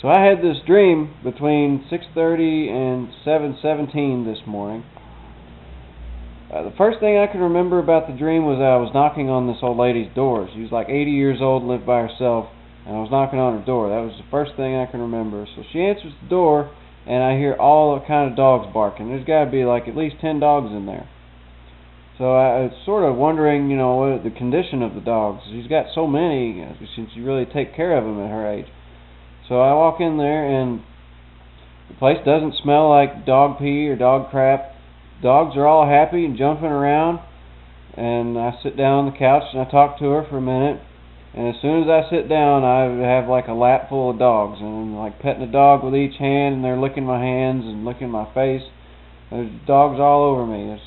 So I had this dream between 6:30 and 7:17 this morning. The first thing I can remember about the dream was I was knocking on this old lady's door. She was like 80 years old and lived by herself, and I was knocking on her door. That was the first thing I can remember. So she answers the door, and I hear all kind of dogs barking. There's got to be like at least 10 dogs in there. So I was sort of wondering, what the condition of the dogs. She's got so many, since you really take care of them at her age. So I walk in there, and the place doesn't smell like dog pee or dog crap. Dogs are all happy and jumping around, and I sit down on the couch and I talk to her for a minute. And as soon as I sit down, I have like a lap full of dogs, and I'm like petting the dog with each hand, and they're licking my hands and licking my face. There's dogs all over me. There's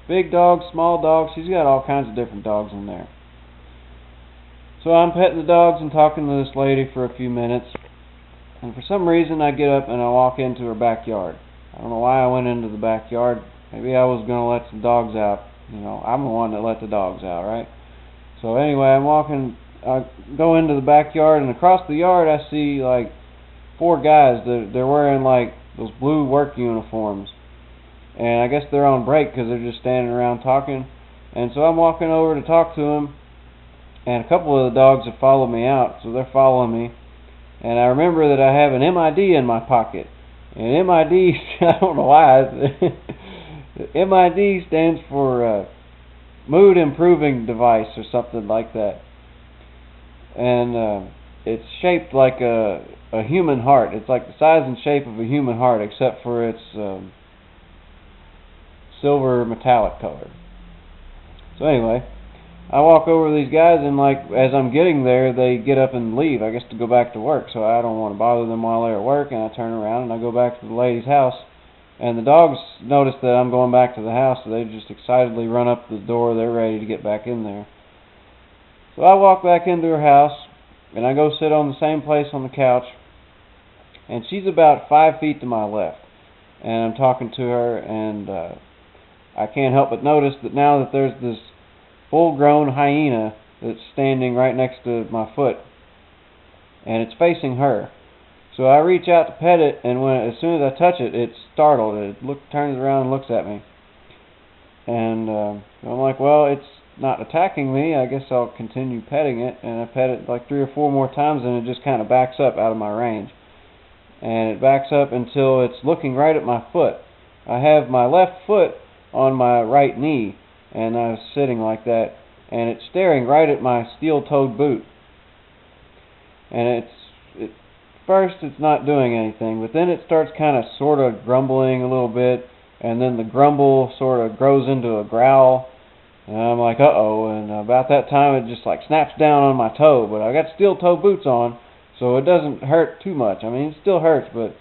big dogs, small dogs. She's got all kinds of different dogs in there. So I'm petting the dogs and talking to this lady for a few minutes. And for some reason I get up and I walk into her backyard. I don't know why I went into the backyard. Maybe I was going to let some dogs out. I'm the one that let the dogs out, right? So anyway, I go into the backyard, and across the yard I see like 4 guys. They're wearing like those blue work uniforms. And I guess they're on break because they're just standing around talking. And so I'm walking over to talk to them, and a couple of the dogs have followed me out, so they're following me. And I remember that I have an MID in my pocket. And MID, I don't know why, MID stands for Mood Improving Device or something like that. And it's shaped like a human heart. It's like the size and shape of a human heart, except for its silver metallic color. So anyway, I walk over to these guys, and like as I'm getting there, they get up and leave, I guess, to go back to work. So I don't want to bother them while they're at work, and I turn around and I go back to the lady's house. And the dogs notice that I'm going back to the house, so they just excitedly run up the door. They're ready to get back in there. So I walk back into her house, and I go sit on the same place on the couch, and she's about 5 feet to my left. And I'm talking to her, and I can't help but notice that now that there's this full-grown hyena that's standing right next to my foot, and it's facing her. So I reach out to pet it, and as soon as I touch it, it's startled. It turns around and looks at me. And I'm like, well, it's not attacking me. I guess I'll continue petting it. And I pet it like 3 or 4 more times, and it just kind of backs up out of my range. And it backs up until it's looking right at my foot. I have my left foot on my right knee, and I was sitting like that, and it's staring right at my steel-toed boot. And first it's not doing anything, but then it starts kind of sort of grumbling a little bit, and then the grumble sort of grows into a growl, and I'm like, uh-oh, and about that time it just like snaps down on my toe, but I got steel-toe boots on, so it doesn't hurt too much. I mean, it still hurts, but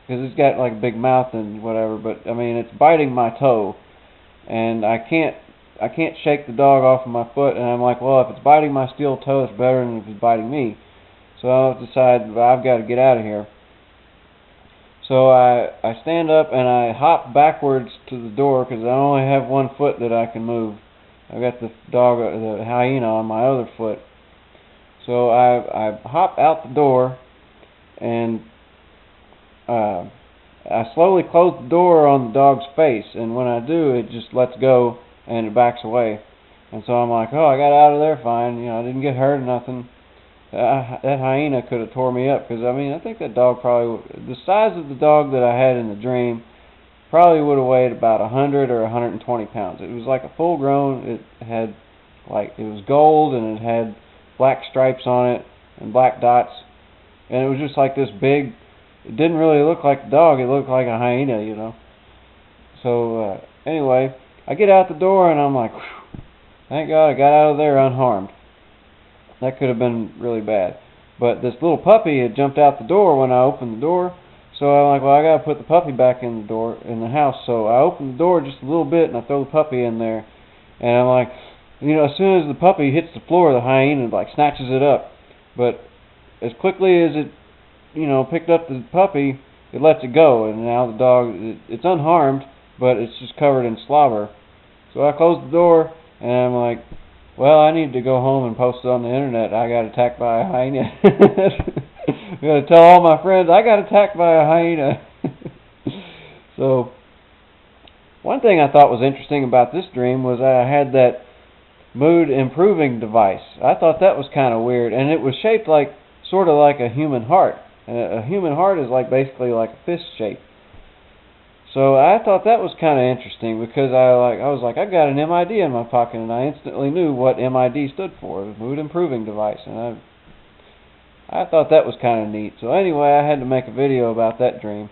because it's got like a big mouth and whatever, but I mean, it's biting my toe, and I can't shake the dog off of my foot, and I'm like, well, if it's biting my steel toe, it's better than if it's biting me. So I decide I've got to get out of here. So I stand up and I hop backwards to the door because I only have one foot that I can move. I've got the hyena on my other foot. So I hop out the door, and I slowly close the door on the dog's face, and when I do, it just lets go and it backs away. And so I'm like, oh, I got out of there fine. I didn't get hurt or nothing. That hyena could have tore me up, because I mean, I think that dog the size of the dog that I had in the dream probably would have weighed about 100 or 120 pounds. It was like a full grown. It was gold, and it had black stripes on it and black dots, and it was just like this big. It didn't really look like a dog. It looked like a hyena, So anyway, I get out the door, and I'm like, whew, thank God I got out of there unharmed. That could have been really bad. But this little puppy had jumped out the door when I opened the door. So I'm like, well, I got to put the puppy back in the house. So I open the door just a little bit, and I throw the puppy in there. And I'm like, as soon as the puppy hits the floor, the hyena like snatches it up. But as quickly as it, picked up the puppy, it lets it go. And now the dog, it's unharmed, but it's just covered in slobber. So I close the door, and I'm like, well, I need to go home and post it on the internet. I got attacked by a hyena. gonna tell all my friends I got attacked by a hyena. So, one thing I thought was interesting about this dream was I had that mood improving device. I thought that was kind of weird, and it was shaped like sort of like a human heart. A human heart is like basically like a fist shape. So I thought that was kind of interesting because I was like I got an MID in my pocket, and I instantly knew what MID stood for, mood improving device, and I thought that was kind of neat. So anyway, I had to make a video about that dream.